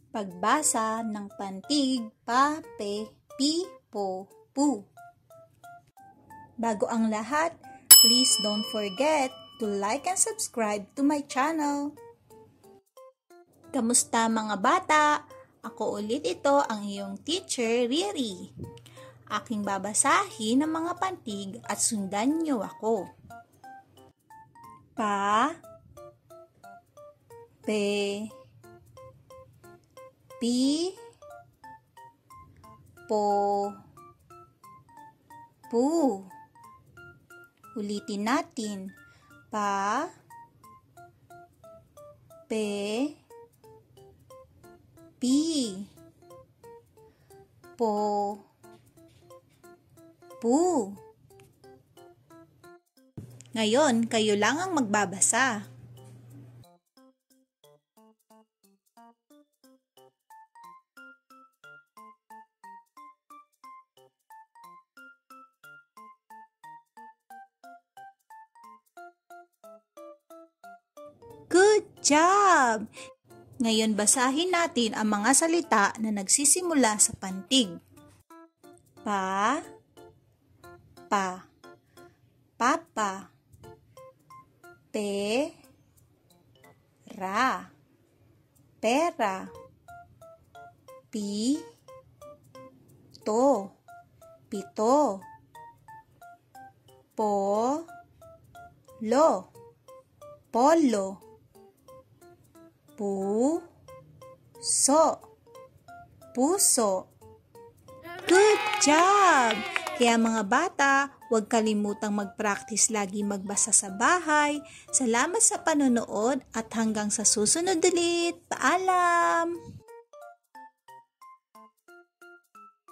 Pagbasa ng pantig pa, pe, pi, po, pu. Bago ang lahat, please don't forget to like and subscribe to my channel. Kamusta mga bata? Ako ulit ito ang iyong teacher, Riri. Aking babasahin ang mga pantig at sundan niyo ako. Pa, pe, pi, po, pu. Ulitin natin. Pa, pe, pi, po, pu. Ngayon, kayo lang ang magbabasa. Good job! Ngayon basahin natin ang mga salita na nagsisimula sa pantig. Pa, pa, papa, pe, ra, pera, pi, to, pito, po, lo, polo, pu, so, puso. Good job! Kaya mga bata, huwag kalimutang mag-practice lagi magbasa sa bahay. Salamat sa panonood at hanggang sa susunod ulit. Paalam!